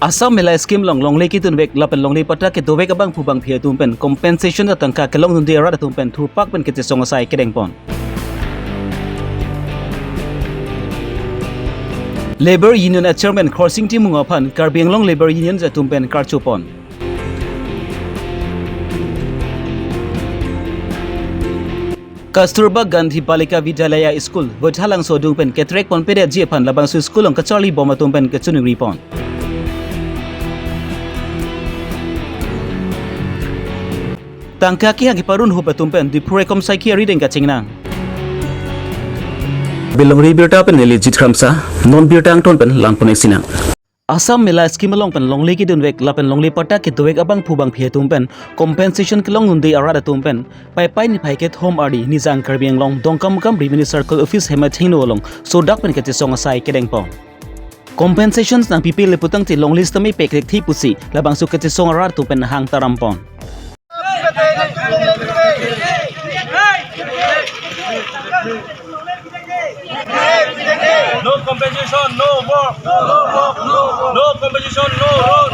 Asam mela skim long leki tun vek lapen long le pata ke dovek abang pubang phia tumpen compensation da tangka ke long nun de ra tumpen thur pak pen ke te songa sai kedeng pon. Labor Union at Chairman Crossing Team Mungapan Karbi Longri Labor Union za tumpen karchupon. Kasturba Gandhi Balika Vidyalaya School Bothalang so dumpen ke trek pon pede jepan labang su school ong kachali boma tumpen ke chunuri pon. Tangka ki hagi parun hupa tumpen di purekom saiki rideng ka chingnang. Bilongri Abirta pen neli jitramsa non birtang ton pen langpon sinang. Asam mela skim long pen longli ki dunwek lapen longli pata ki duwek abang phubang phia tumpen compensation ki long nundi arada tumpen pai ni phaiket home ardi nizang karbiang long dongkam kam revenue circle office hema thingno long so dak pen ke songa sai kedeng pong. Compensations nang pipi leputang ti long list mi pek thi pusi labang su ke songa rar tumpen hang tarampon. No compensation, no more. No compensation, no road.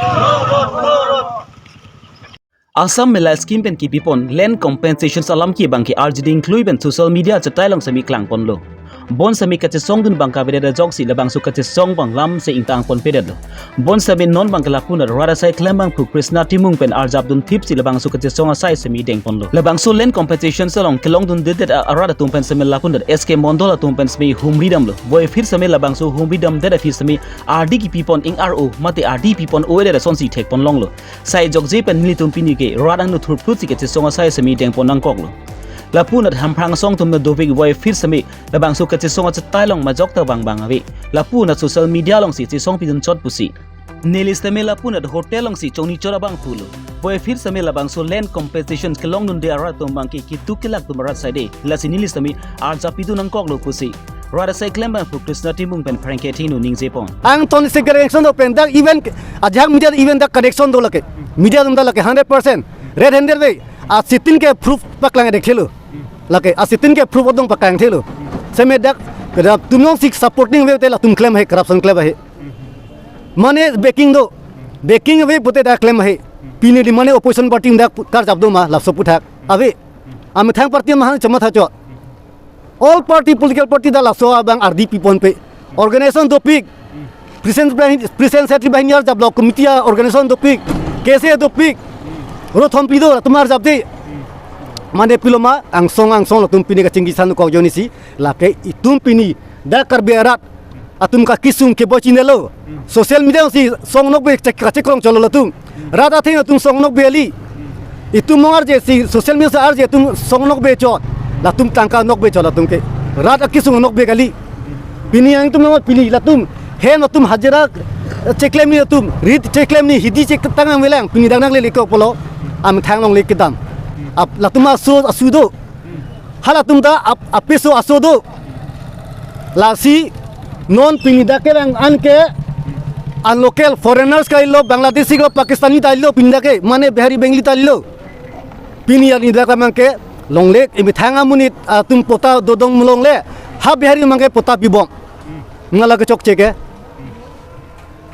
Asam mela scheme pen ki pipon land compensation salam ki bangki RGD include ben social media chatai long sami klang pon lo. Bon sami kache song dun bangka beda jogsi labang su kache song bang lam se intang pon peda lo. Bon sami non bangka lapuna rada sai klembang pu Krishna timung pen arjab dun tip si labang su kache song asai sami deng pon lo. Labang su land compensation salong kelong dun dedet arada tumpen sami lapuna SK mondola tumpen sami humridam lo. Boy fir sami labang su humridam deda fir sami RD ki pipon ing RO mate RD pipon o deda sonsi tek pon long lo. Sai jogje pen nili tumpini ke radang no thurput si kache song asai sami deng pon nang kok lo. Lapunat hamprang song tum na dovik boy fir sami labang su kache song chatai long majok ta bang awi lapunat social media long si song pidun chot pusi nelis tame lapunat hotel long si chongni chora bang pulo boy fir sami labang su land compensation ke long nun de ara tum bang ki tu kelak tum rat side la sinilis tami arja pidun ang kok lo pusi rada sai klembang pu Krishna timung pen pranket hinu ning jepon ang ton se correction do pen dak event ajak media event dak correction do lake media dum da lake 100% red handed way a sitin ke proof paklang dekhelo lake asitin ke proof odong pakang thelo seme dak tumnong sik supporting way tela tum claim hai corruption claim hai mane backing way pote da claim hai pini di mane opposition party dak kar jab do ma lapso puthak ave am thang party ma chama tha cho all party political party da lapso abang RDP pon pe organization topik present secretary bahiniar jab block committee organization topik kese topik ro thompi do tumar jab de mane piloma angsong latum pini ka cinggisan ko jonisi lake itum pini da karbi arat atum ka kisung ke bochinelo social media si song nok be cek krong cholo latum rata the atum song nok beli itum mongar je si social media sa arje tum song nok be chot latum tangka nok be cholo latum ke rata kisung nok be gali pini ang tum nok pili latum he latum hajira ceklem ni latum rit ceklem ni hidi cek tangang welang pini dang le ko polo am thang long le kedam ap latuma asudo halatum da apeso asodo lasi non pinida ke ang anke an local foreigners ka ilo bangladeshi ko pakistani ta ilo pinda ke mane behari bengli ta ilo pinia ni da kamangke longle imi thanga munit tum pota dodong mulongle ha behari mangke pota bibom ngala ke chok cheke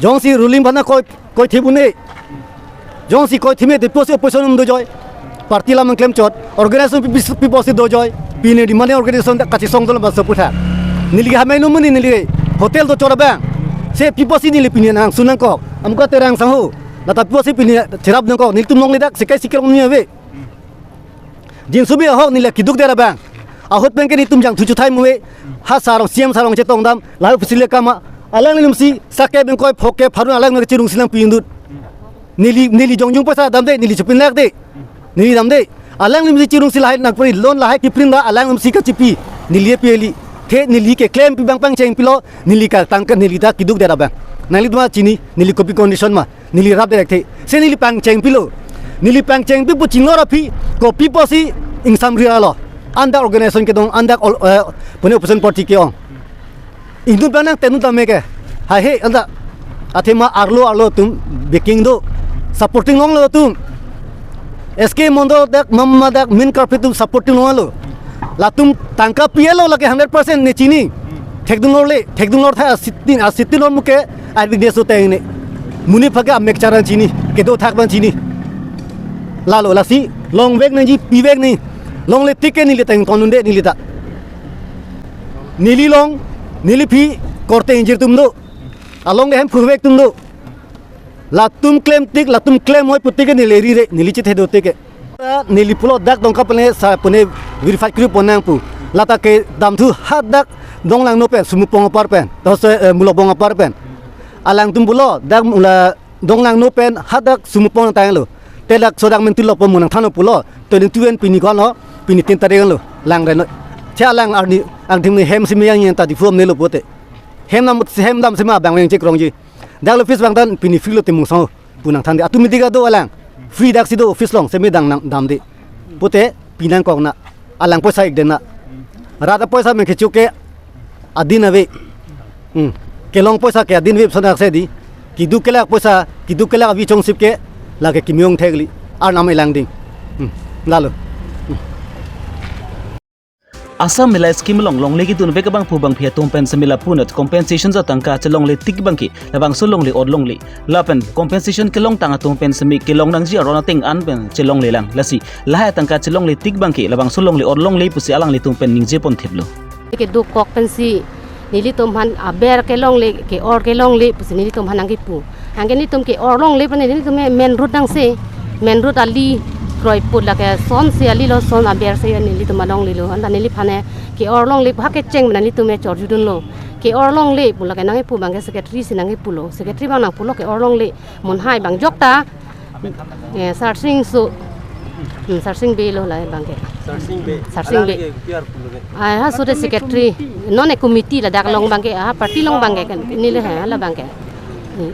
jongsi ruling bana koi thibune jongsi koi thime deposit opposition do joy parti lamang claim chot organization people si do joy pini di mane organization da kachi song do ba saputha nili ha menu muni nili hotel do chora bang se people si nili pini nang sunang ko amka terang sahu lata people si pini therap nang ko nil tum nong lidak sikai sikil ni ave jin subi ho nili kiduk dera bang ahot bang ke ni tum jang thuchu thai muwe ha sarong siam sarong chetong dam lai fisile kama alang lim si sakai bang ko phoke pharun alang nang chirung silang pindut nili jongjung pasa dam de nili chupin lak de nili damde alang lim si chirung silahai nakpri loan lahai kiprin da alang lim si ka chipi nili peli the nili ke claim pi bang pang cheng pilo nili ka tangka nili da kiduk dera bang nali duma chini nili copy condition ma nili rap de the se nili pang cheng pilo nili pang cheng pi pu chinora phi copy posi ing samri alo anda organization ke dong anda pune opposition party ke ong indu banang tenu ta me ke ha he anda athema arlo tum baking do supporting ong lo tum SK mondo dak mamma dak min karpitu supporting lo latum tangka PLO lake 100% ne chini thekdung lor tha sitin or muke ai business hote ne muni phaga mek charan chini ke do thak ban chini lalo lasi long vek na ji pi vek ni long le tik ke ni le tang tonun de ni le ta nili long nili phi korte injir tum do along de hem phu vek tum do la tum claim hoi putti ke ni le ri re nili chi the do te ke nili pulo dak dong ka pone sa pone verify kru ponang pu lata ke dam thu hat dak dong lang no pen sumu pong par pen to se mulo bong par pen alang tum bulo dak mula dong lang no pen hat dak sumu pong tang lo te lak sodak men tulo pom munang thano pulo to ni tuen pini kon lo pini tin tare lo lang re no cha lang arni ang thim ni hem sim yang yen ta di form ne lo pote hem dam sima bang weng che krong ji dak lo fis bang tan pini filo te mung so punang than de atumi diga do alang free dak si do office long semi dang dam de pote pinang kong na alang poisa ik den na rata poisa men ke chuke adin ave ke long poisa ke adin ve sonak se di kidu kela vi chong sip ke la ke kimyong thegli ar nam elang ding lalo Assam milai scheme long legi tun veka bang pu bang phia tum pen semila punat compensation za tangka chelong le tik bang ki labang sulong le odlong le lapen compensation ke long tanga tum pen semi ke long nang ji arona ting an pen chelong le lang lasi laha tangka chelong le tik bang ki labang sulong le odlong le pusi alang le tum pen ning je pon theplo ke du kok pensi nili tum han aber ke long le ke or ke long le pusi nili tum han ang ki pu ang ke ni tum ke or long le pan nili tum men root dang se men root ali kroi put la ke son se ali lo son aber se nili tum long le lo an nili phane ke or long le ha ke cheng nili tum e chor judun lo ke or long le pu la ke nang pu bang ke secretary sinang pu lo secretary bang nang pu lo ke or long le mon hai bang jok ta searching so searching be lo la bang ke searching be ai ha so the secretary non e committee la dak long bang ke ha party long bang ke ni le ha la bang ke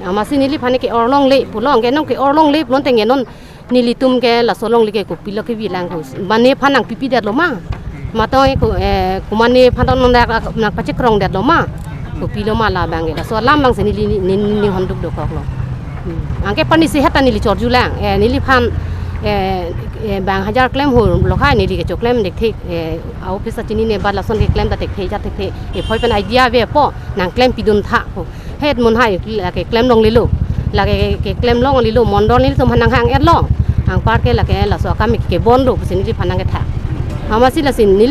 amasi ni li phane ke or long le pu long ke nong ke or long le lon teng non ni li tum ke la so long le ke ko pi lo ke wi lang ko mane phanang pipi dat lo ma to ko ko mane phanon non dak na pa che krong dat lo ma ko pi lo ma la bang ke la so lam bang se ni ni hon duk do ko lo angke pani se hata ni li chor ju lang ni li phan bang hajar claim ho lo khai ni li ke claim dek thik au pisa chini ne bad la son ke claim ta tek thei ja tek thei e phoi pen idea ve po nang claim pidun tha ko het mon hai la ke claim long li lo la ke claim long li lo mon don ni tum hanang hang et lo ang par ke la so ka mi ke bon do pusi ni li phanang ke tha hamasi la sin ni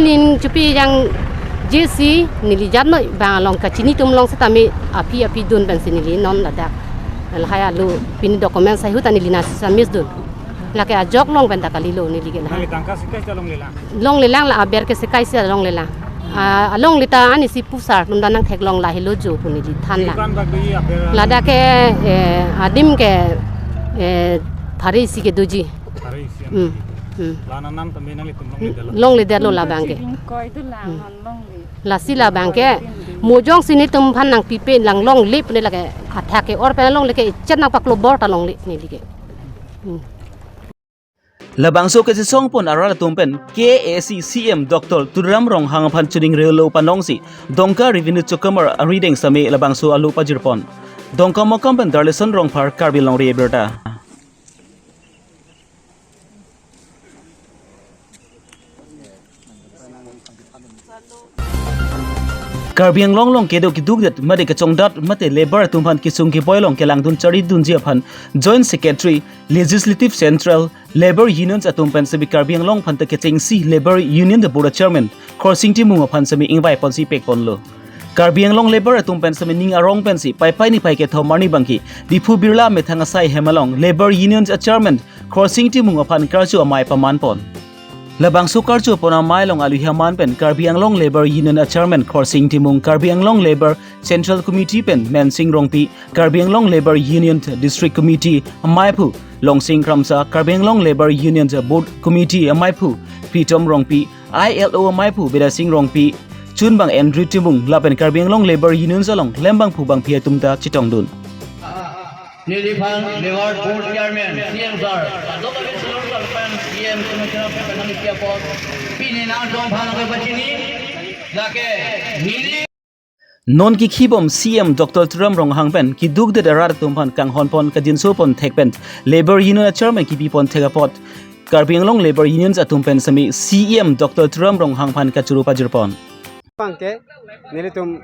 li chupi yang jc ni li jat noi bang long ka chini tum long sa ta mi api dun ben sin ni li non la da la haya lu pin document sai huta ni li na sa mis dun la ke ajok long ben ta kali lo ni li ke na tangka sikai chalong le lang long le lang la aber ke sekai se long le lang long lita ani si pusar tum dan nang thek long la helo jo puni di than la la da ke adim ke thari si ke doji lana nam tambe nang le tum long le delo la bang ke koi tu lang long le la si la bang ke mo jong sini tum phan nang pi pe lang long lip ne la ke athak ke or pe long le ke chat nang pak lo bor ta long le ni li ke labang so ke song pon arala tumpen KAC CM Dr. Turam Rong hang phan chuning relo panong si dongka revenue chokamar reading same labang so alu pajirpon dongka mokam ben darleson rong par Karbi Longri Abirta Karbi long kedo ki dugdet made ke chongdat mate labor tumhan ki sung ki boilong ke langdun chari dunji aphan joint secretary legislative central labor unions atumpen sebi Karbi long phan ke chengsi labor union the board chairman crossing ti mung aphan semi ingbai ponsi pek ponlo Karbi long labor atumpen semi ning arong pensi pai ni pai ke thomani bangki dipu birla methanga sai hemalong labor unions chairman crossing ti mung aphan karchu amai paman pon labang sukar chu pona mai long alu hiaman pen Karbi Anglong labor union chairman crossing timung Karbi Anglong labor central committee pen men sing rongpi Karbi Anglong labor union district committee maipu long sing kramsa Karbi Anglong labor union board committee maipu pitom rongpi ILO maipu beda sing rongpi chun bang Andrew timung lapen Karbi Anglong labor union zalong lembang pu bang phia tumta chitong dun Nilipang Reward Board Chairman, CM Sir, Local Institutional Pen, CM Commissioner of Economic Affairs, Pininang Dong Phanang Pachini, Lake, Nili. non ki khibom CM Dr. Turam Rong hangpen ki dugde darar tumphan kang honpon ka jinso pon thekpen labor union chairman ki pipon thegapot Karbi Anglong labor unions atumpen sami CM Dr. Turam Rong hangphan ka churupa jirpon pangke nilitum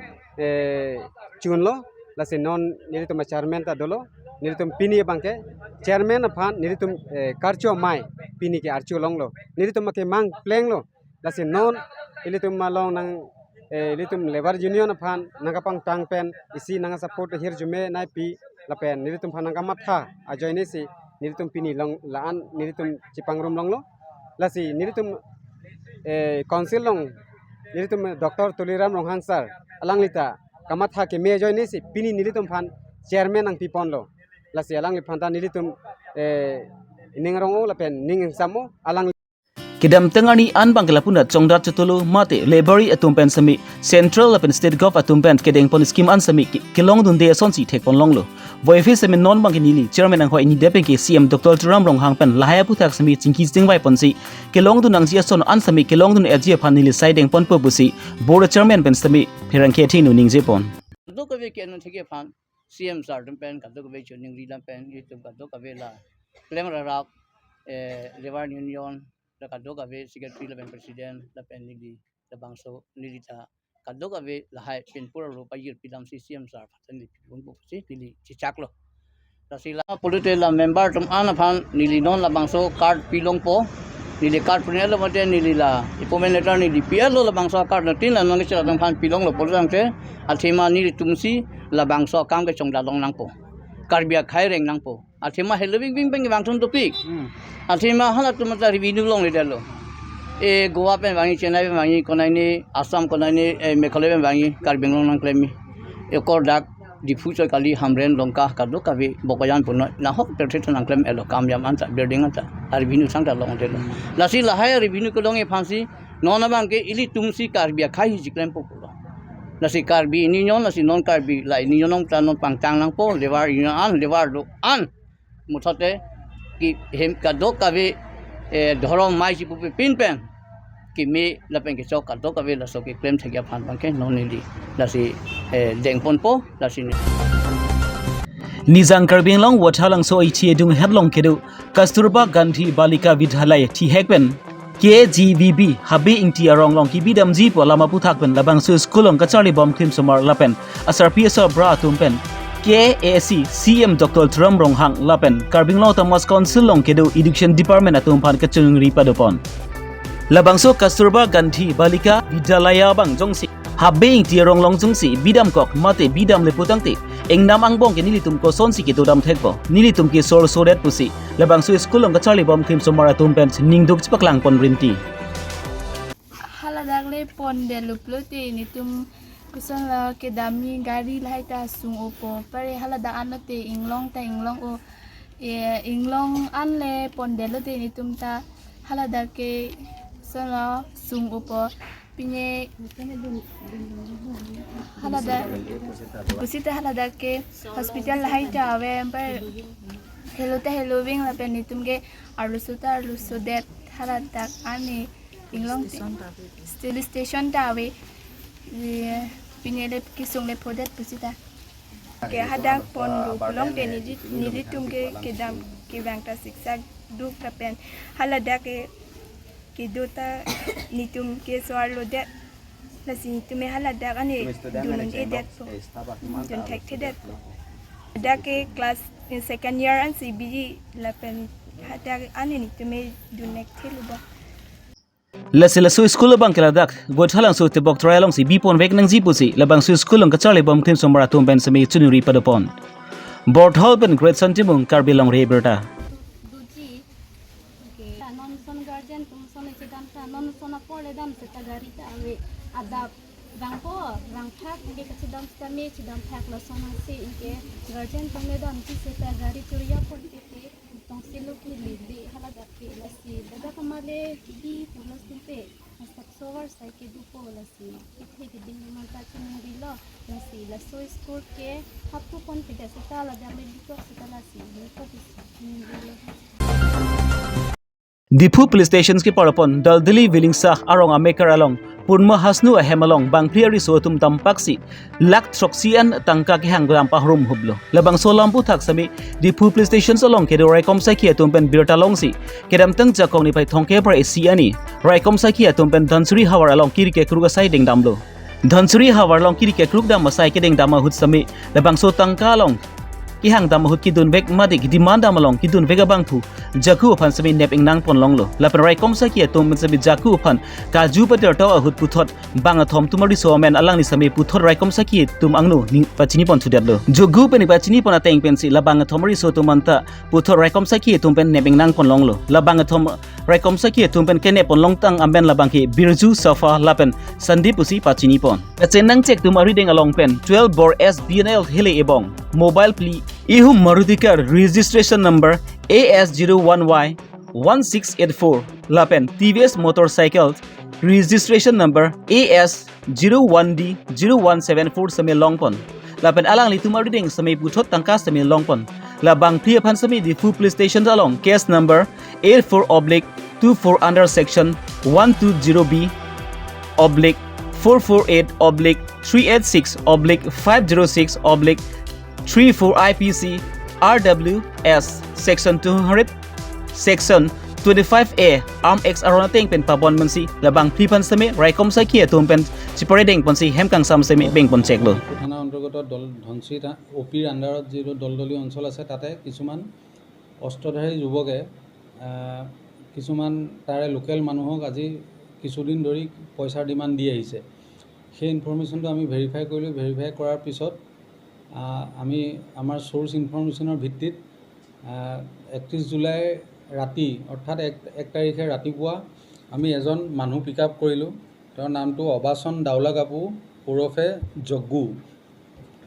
chunlo lasi non nilitum chairman ta dolo nilitum pini bangke chairman aphan nilitum karcho mai pini ke archu longlo nilitum ke mang pleng lo lasi non nilitum malong nang nilitum labor union aphan nangapang tang pen isi nanga support hir jume nai pi lapen nilitum phan nangka matha ajoini si nilitum pini long laan nilitum cipang rum longlo lasi nilitum council long nilitum Dr. Tuliram Ronghang sir alang lita kamatha ke me joini si pini nilitum phan chairman ang pipon lo lasi alang li phanta nilitum ningrong lapen ning samo alang Kedam tengani an bang kelapuna chongdat chutulu mate labory atumpen sami central lapen state gov atumpen kedeng pon scheme an sami kilong dun de sonsi thek pon longlo voife sami non bang nili chairman ang hoi ni depen ke CM Dr. Turam Ronghang pen lahaya puthak sami chingki jingwai ponsi kilong dun ang sia son an sami kilong dun eji phanili sideng pon pusi board chairman pen sami phirang ke thinu ningje pon do ka ve ke no thike phan CM sar dum pen ka do ka ve chuning ri lam pen youtube ka do ka ve la claim ra rak labor union la ka do ka ve secretary la pen president la pen ni la bangso ni ta ka do ka ve la hai pen pura ro pa yir pilam si CM sar phan ni pun bu si pili chi chak lo la sila polite la member tum an phan ni non la bangso card pilong po nili card punya lo mate nili la ipomen letter nili PL lo la bangso card na tin la nang sila tum phan pilong lo polong te athima nili tumsi la bangso kam ke chong da long nang po karbia khai reng nang po athima helwing bing bing bang thun to pik athima hala tum ta revenue long le lo e goa pen bangi chennai pen bangi konai ni assam konai ni meghalaya pen bangi karbing long nang claim e kor dak difu choi kali hamren longka ka do ka ve bokayan puno na hok perfect nang claim elo kamyam anta building anta revenue sang ta long de lo lasi la hai revenue ko long e phansi non bang ke ili tumsi karbia khai ji claim po lo nasi karbi ni nyon nasi non karbi lai ni nyon ta non pangtang nang po lebar an lebar do an muthate ki hem ka do ka ve dhorom mai ji pu pin pen ki me la pen ke chok ka do ka ve la so ke claim thagya phan bang ke non ni nasi deng pon po nasi Nizang Karbing Long wathalang so ichi dung headlong kedu Kasturba Gandhi Balika Vidhalaya thi hekben KGVB habi ingti arong long ki bidam ji po lama puthak pen labang su school ong kachari bom krim somar lapen asar PSR bra tumpen KAC CM Dr. Turam Ronghang lapen Karbing Long Tamas Council long kedu education department atum pan kachung ripa dopon labang so Kasturba Gandhi Balika Vidhalaya bang jongsi habi ingti arong long jongsi bidam kok mate bidam le putangti eng nam ang bong ke nilitum ko sonsi ki tudam thekbo nilitum ki sor soret pusi labang su school ong kachali bom krim somara tumpen ningduk chpaklang pon rinti haladagle pon de luplote nitum kusan la ke dami gari lai ta sung opo pare halada anote inglong o inglong an le pon de lote nitum ta halada ke sala sung opo pinye halada kusita halada ke hospital lai ta ave par hello wing la penitum ke alusuta det halada ani inglong still station ta ave pinye le kisung le podet kusita ke hadak pon long te ni tum ke dam ke bangta siksa duk ta pen halada ke dota nitum ke swallow det lasi tume halada ani dunun e det so dun tek te det da ke class in second year and CBG la pen hada ani nitume dunek theluba lasila su school bang keladak godhalang su tebok trialong si bipon vek nang jipusi labang su school ong kachali bom krim somara tumpen sami chunuri padopon board hall pen great santimung Karbi Longri Abirta non sona pole dam seta gari ta ave adap rangpo rangthak ke chidam stame chidam thak la sona se inke garden tome dam ti seta gari churiya pon ke tong silu ki lidi hala da ke lasi daga kamale di pulas pe asap sovar sai ke du po lasi ithe ke din man ta chun dilo lasi la so school ke hapu pon pe seta la da me dito seta lasi ko dilo Dipu police stations ki parapon daldili willing sah arong amekar along purma hasnu ahemalong bang priari so tum tampaksi lak troksian tangka ki hanglam pahrum hublo labang solampu thak sami Dipu police stations along ke raikom saki atum pen birta longsi kedam tang jakong ni pai thongke pra asiani raikom saki atum pen dansuri hawar along kirke kruga sai ding damlo Dhonsuri hawarlong kiri ke kruk dam masai kedeng damahut sami labang so tangkalong ki hang damahut ki dun bek madik demand damalong ki dun vega bangpu jaku uphan sami nep ing nang pon longlo lapen rai komsa ki tom sami jaku uphan kaju pater to ahut puthot banga thom tumari so men alang ni sami puthot rai komsa ki tum angnu ni pachini pon thudat lo jogu pen pachini pon ateng pensi labanga thomari so tumanta puthot rai komsa ki tum pen nep ing nang pon longlo labanga thom rai komsa ki tum pen kene pon long tang amben labang ki birju safa lapen sandip usi pachini pon nang cek tum ari deng along pen 12 bor SBNL hele ebong mobile pli ihu Maruti car registration number AS01Y 1684 lapen TVS motorcycle registration number AS01D 0174 same longpon lapen alang li tumari ding same puthot tangka same longpon labang phi phan same di fu police station along case number 84/24 under section 120B/448/386/506/506 34 IPC RWS section 200 section 25A arm X aronating pen pabon mansi labang plipan same raikom sa kia tumpen chiparedeng ponsi hemkang sam same beng pon cheklo থানা অন্তৰ্গত দল ধনশী অপিৰ আণ্ডাৰত যিটো দলদলীয় অঞ্চল আছে তাতে কিছুমান অস্ত্ৰধাৰী যুৱকে কিছুমান তাৰে লোকেল মানুহক আজি কিছুদিন ধৰি পইচাৰ ডিমাণ্ড দি আহিছে সেই ইনফৰমেশ্যনটো আমি ভেৰিফাই কৰিলোঁ ভেৰিফাই কৰাৰ পিছত আমি আমাৰ সোৰ্স ইনফৰমেশ্যনৰ ভিত্তিত 31 জুলাই ৰাতি অৰ্থাৎ 1 তাৰিখে ৰাতিপুৱা আমি এজন মানুহ পিক আপ কৰিলোঁ তেওঁৰ নামটো অবাচন দাউলা কাপু ওৰফে জগ্গু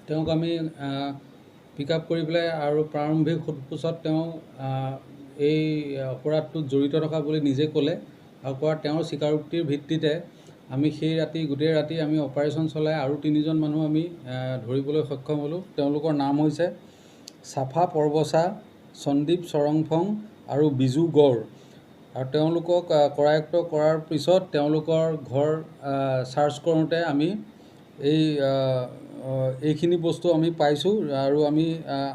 তেওঁক আমি পিক আপ কৰি পেলাই আৰু প্ৰাৰম্ভিক সোধপোছত তেওঁ এই অপৰাধটোত জড়িত থকা বুলি নিজে ক'লে আৰু কোৱা তেওঁৰ স্বীকাৰোক্তিৰ ভিত্তিতে আমি সেই ৰাতি গোটেই ৰাতি আমি অপাৰেশ্যন চলাই আৰু 3জন মানুহ আমি ধৰিবলৈ সক্ষম হ'লোঁ তেওঁলোকৰ নাম হৈছে সাফা পৰবছা সন্দীপ চৰংফং আৰু বিজু গড় আৰু তেওঁলোকক কৰায়ত্ব কৰাৰ পিছত তেওঁলোকৰ ঘৰ সাৰ্চ কৰোঁতে আমি এইখিনি বস্তু আমি পাইছোঁ আৰু আমি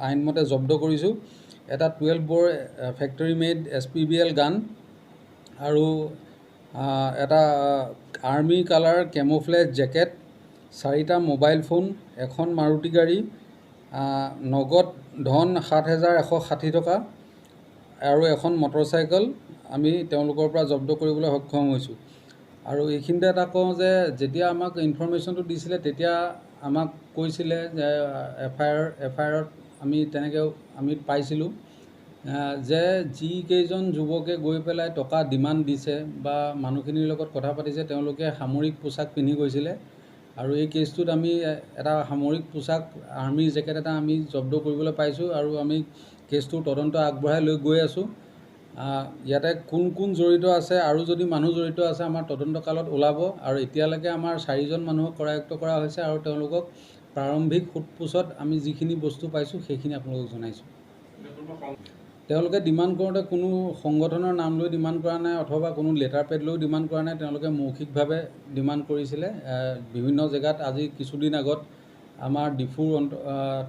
আইনমতে জব্দ কৰিছোঁ এটা 12 ব'ৰ ফেক্টৰী মেড SPBL গান আৰু এটা আৰ্মি কালাৰ কেমোফ্লেজ জেকেট 4টা মোবাইল ফোন এখন মাৰুতি গাড়ী নগদ ধন 7,160 টকা আৰু এখন মটৰচাইকেল আমি তেওঁলোকৰ পৰা জব্দ কৰিবলৈ সক্ষম হৈছোঁ আৰু এইখিনিতে এটা কওঁ যে যেতিয়া আমাক ইনফৰমেশ্যনটো দিছিলে তেতিয়া আমাক কৈছিলে যে এফআইআৰত আমি তেনেকৈ আমি পাইছিলোঁ যে যিকেইজন যুৱকে গৈ পেলাই টকা ডিমাণ্ড দিছে বা মানুহখিনিৰ লগত কথা পাতিছে তেওঁলোকে সামৰিক পোছাক পিন্ধি গৈছিলে আৰু এই কেছটোত আমি এটা সামৰিক পোছাক আৰ্মিৰ জেকেট এটা আমি জব্দ কৰিবলৈ পাইছোঁ আৰু আমি কেছটোৰ তদন্ত আগবঢ়াই লৈ গৈ আছোঁ ইয়াতে কোন কোন জড়িত আছে আৰু যদি মানুহ জড়িত আছে আমাৰ তদন্ত কালত ওলাব আৰু এতিয়ালৈকে আমাৰ 4জন মানুহক কৰায়ত্ব কৰা হৈছে আৰু তেওঁলোকক প্ৰাৰম্ভিক সোধপোছত আমি যিখিনি বস্তু পাইছোঁ সেইখিনি আপোনালোকক জনাইছোঁ তেওঁলোকে ডিমাণ্ড কৰোঁতে কোনো সংগঠনৰ নাম লৈ ডিমাণ্ড কৰা নাই অথবা কোনো লেটাৰ পেড লৈ ডিমাণ্ড কৰা নাই তেওঁলোকে মৌখিকভাৱে ডিমাণ্ড কৰিছিলে বিভিন্ন জেগাত আজি কিছুদিন আগত আমাৰ ডিফুৰ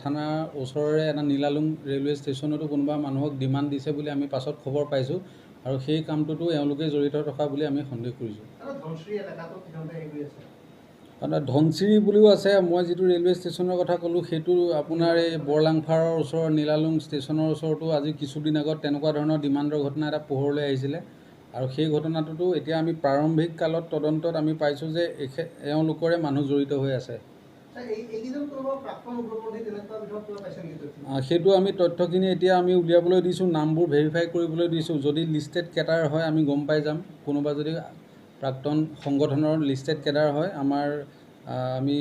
থানাৰ ওচৰৰে এটা নীলালুং ৰেলৱে ষ্টেচনতো কোনোবা মানুহক ডিমাণ্ড দিছে বুলি আমি পাছত খবৰ পাইছোঁ আৰু সেই কামটোতো এওঁলোকে জড়িত থকা বুলি আমি সন্দেহ কৰিছোঁ ধনশিৰি বুলিও আছে মই যিটো ৰেলৱে ষ্টেচনৰ কথা ক'লোঁ সেইটো আপোনাৰ এই বৰলাংফাৰৰ ওচৰৰ নীলালুং ষ্টেচনৰ ওচৰতো আজি কিছুদিন আগত তেনেকুৱা ধৰণৰ ডিমাণ্ডৰ ঘটনা এটা পোহৰলৈ আহিছিলে আৰু সেই ঘটনাটোতো এতিয়া আমি প্ৰাৰম্ভিক কালত তদন্তত আমি পাইছোঁ যে এওঁলোকৰে মানুহ জড়িত হৈ আছে সেইটো আমি তথ্যখিনি এতিয়া আমি উলিয়াবলৈ দিছোঁ নামবোৰ ভেৰিফাই কৰিবলৈ দিছোঁ যদি লিষ্টেড কেডাৰ হয় আমি গম পাই যাম কোনোবা যদি প্ৰাক্তন সংগঠনৰ লিষ্টেড কেডাৰ হয় আমাৰ আমি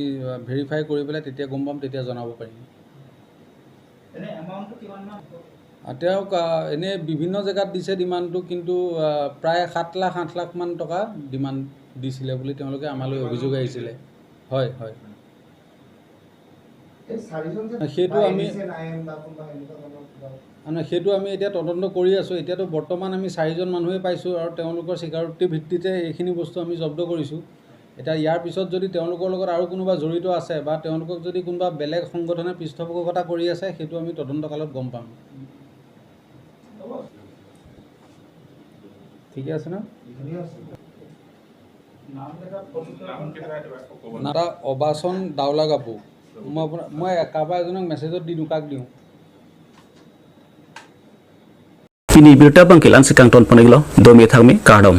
ভেৰিফাই কৰি পেলাই তেতিয়া গম পাম তেতিয়া জনাব পাৰিম তেওঁক এনে বিভিন্ন জেগাত দিছে ডিমাণ্ডটো কিন্তু প্ৰায় 7 লাখ মান টকা ডিমাণ্ড দিছিলে বুলি তেওঁলোকে আমালৈ অভিযোগ আহিছিলে হয় হয় সেইটো আমি এতিয়া তদন্ত কৰি আছোঁ এতিয়াতো বৰ্তমান আমি 4জন মানুহে পাইছোঁ আৰু তেওঁলোকৰ স্বীকাৰোক্তিৰ ভিত্তিতে এইখিনি বস্তু আমি জব্দ কৰিছোঁ এতিয়া ইয়াৰ পিছত যদি তেওঁলোকৰ লগত আৰু কোনোবা জড়িত আছে বা তেওঁলোকক যদি কোনোবা বেলেগ সংগঠনে পৃষ্ঠপোষকতা কৰি আছে সেইটো আমি তদন্তকালত গম পাম ঠিকে আছে ন নাটা অবাচন দাউলা কাপু মই কাৰোবাৰ এজনক মেছেজত দি কাক দিওঁ Pini Abirta bangkil an sekang ton poneglo domi thangmi kardom.